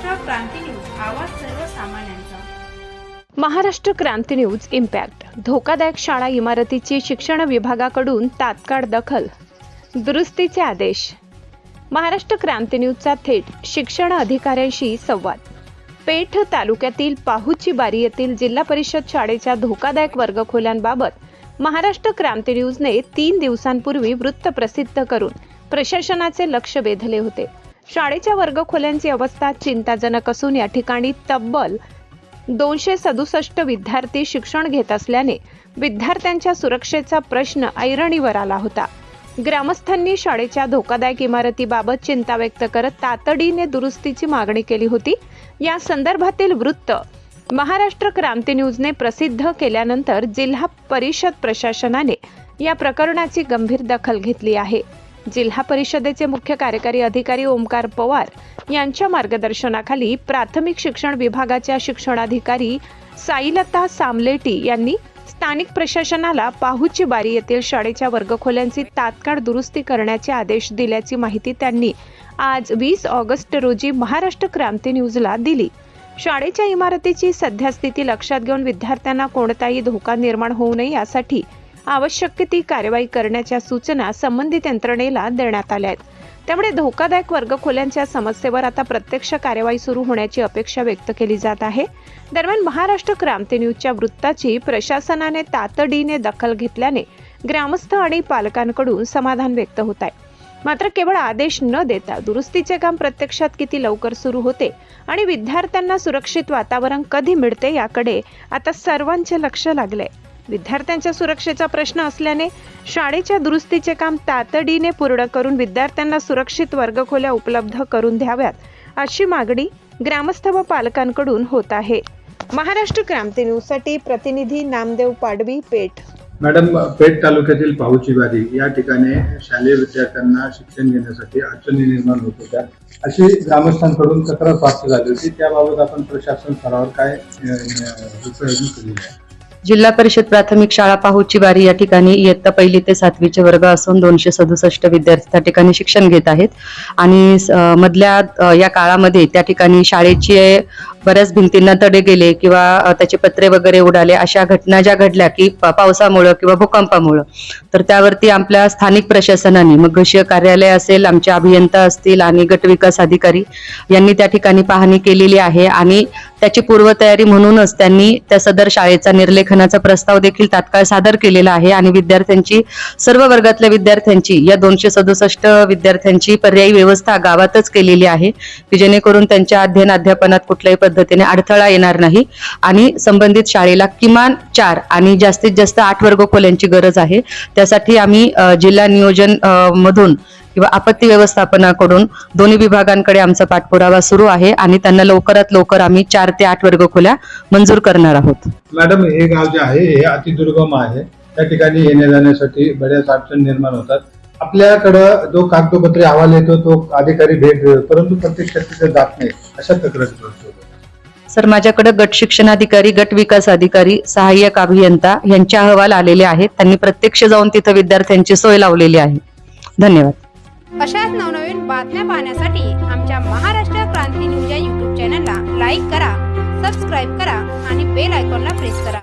महाराष्ट्र क्रांती news, आवाज सर्वसामान्यांचा। महाराष्ट्र क्रांती news impact. धोकादायक शाळा इमारतीची शिक्षण विभागाकडून तात्काळ दखल, दुरुस्तीचे आदेश। महाराष्ट्र क्रांती न्यूजचा थेट शिक्षण अधिकाऱ्यांशी संवाद। पेठ तालुक्यातील पाहुची बारी येथील जिल्हा परिषद शाळेच्या धोकादायक वर्गखोल्यांबाबत महाराष्ट्र क्रांती न्यूजने 3 दिवसांपूर्वी वृत्त प्रसिद्ध करून प्रशासनाचे लक्ष वेधले होते। शाळेच्या वर्गखोल्यांची अवस्था चिंताजनक असून या ठिकाणी तब्बल 267 विद्यार्थी शिक्षण घेत असल्याने विद्यार्थ्यांच्या सुरक्षेचा प्रश्न ऐरणीवर आला होता। ग्रामस्थांनी शाळेच्या धोकादायक इमारतीबाबत चिंता व्यक्त करत तातडीने दुरुस्तीची मागणी केली होती। या संदर्भातील वृत्त महाराष्ट्र क्रांती न्यूजने प्रसिद्ध केल्यानंतर जिल्हा परिषद प्रशासनाने या प्रकरणाची गंभीर दखल घेतली आहे। जिल्हा परिषदेचे मुख्य कार्यकारी अधिकारी ओमकार पवार यांच्या मार्गदर्शनाखाली प्राथमिक शिक्षण विभागाच्या शिक्षणाधिकारी साईलता सामलेटी यांनी स्थानिक प्रशासनाला पाहुची बारी येथील शाळेच्या वर्गखोल्यांची तात्काळ दुरुस्ती करण्याचे आदेश दिल्याची माहिती त्यांनी आज 20 ऑगस्ट रोजी महाराष्ट्र क्रांती न्यूजला दिली। शाळेच्या इमारतीची सध्या स्थिती लक्षात घेऊन विद्यार्थ्यांना कोणताही धोका निर्माण होऊ नये यासाठी आवश्यक ती कार्यवाही करण्याच्या सूचना संबंधित यंत्रणेला देण्यात आल्या आहेत। त्यामुळे धोकादायक वर्गखोल्यांच्या समस्येवर आता प्रत्यक्ष कार्यवाही सुरू होण्याची अपेक्षा व्यक्त केली जात आहे। दरम्यान महाराष्ट्र क्रांती न्यूजच्या वृत्ताची प्रशासनाने तातडीने दखल घेतल्याने ग्रामस्थ आणि पालकांकडून समाधान व्यक्त होत आहे। मात्र केवळ आदेश न देता दुरुस्तीचे काम प्रत्यक्षात किती लवकर सुरू होते आणि विद्यार्थ्यांना सुरक्षित वातावरण कधी मिळते याकडे आता सर्वांचे लक्ष लागले। विद्यार्थ्यांच्या सुरक्षेचा प्रश्न असल्याने शाळेच्या दुरुस्तीचे काम तातडीने पूर्ण करून विद्यार्थ्यांना सुरक्षित वर्गखोल्या उपलब्ध करून द्याव्यात अशी मागणी ग्रामस्थ व पालकांकडून होत आहे। महाराष्ट्र क्रांती न्यूजसाठी प्रतिनिधी नामदेव पाडवी, पेठ। मॅडम, पेठ तालुक्यातील पाहुची बारी या ठिकाणी शालेय विद्यार्थ्यांना शिक्षण घेण्यासाठी अडचणी निर्माण होत होत्या अशी ग्रामस्थांकडून तक्रार प्राप्त झाली होती। त्याबाबत आपण प्रशासन स्तरावर काय उपाययोजना केली आहे? जिल्हा परिषद प्राथमिक शाळा पाहुची बारी या ठिकाणी इयत्ता 1ली ते 7वीचे वर्ग असून 267 विद्यार्थी त्या ठिकाणी शिक्षण घेत आहेत आणि मधल्या या काळामध्ये त्या ठिकाणी शाळेची बऱ्याच भिंतींना तडे गेले किंवा त्याचे पत्रे वगैरे उडाले अशा घटना ज्या घडल्या की पावसामुळे किंवा भूकंपामुळे, तर त्यावरती आपल्या स्थानिक प्रशासनाने मग गृह कार्यालय असेल, आमचे अभियंता असतील आणि गट विकास अधिकारी यांनी त्या ठिकाणी पाहणी केलेली आहे आणि त्याची पूर्वतयारी म्हणूनच त्यांनी त्या सदर शाळेचा निर्लेखनाचा प्रस्ताव देखील तात्काळ सादर केलेला आहे आणि विद्यार्थ्यांची सर्व वर्गातल्या विद्यार्थ्यांची या 267 विद्यार्थ्यांची पर्यायी व्यवस्था गावातच केलेली आहे की जेणेकरून त्यांच्या अध्ययन अध्यापनात कुठल्याही पद्धतीने अडथळा येणार नाही आणि संबंधित शाळेला किमान 4 आणि जास्तीत जास्त 8 वर्गखोल्यांची गरज आहे। त्यासाठी आम्ही जिल्हा नियोजन मधून किंवा आपत्ती व्यवस्थापनाकडून दोन्ही विभागांकडे आमचा पाठपुरावा सुरू आहे आणि त्यांना लवकरात लवकर आम्ही 4 ते 8 वर्गखोल्या मंजूर करणार आहोत। मॅडम, हे गाव जे आहे हे अतिदुर्गम आहे, त्या ठिकाणी येण्या जाण्यासाठी बऱ्याच अडचणी निर्माण होतात। आपल्याकडं जो कागदपत्रे अहवाल येतो तो अधिकारी भेट देतो, परंतु प्रत्यक्षात तिथे जात नाही, अशा तक्रारी सर माझ्याकडे गट शिक्षणाधिकारी, गट विकास अधिकारी, सहाय्यक अभियंता यांचे अहवाल आलेले आहेत। त्यांनी प्रत्यक्ष जाऊन तिथे विद्यार्थ्यांची सोय लावलेली आहे। धन्यवाद। अशाच नवनवीन बातम्या पाहण्यासाठी आमच्या महाराष्ट्र क्रांती न्यूज या YouTube चॅनलला लाईक करा, सबस्क्राईब करा आणि बेल आयकॉनला प्रेस करा।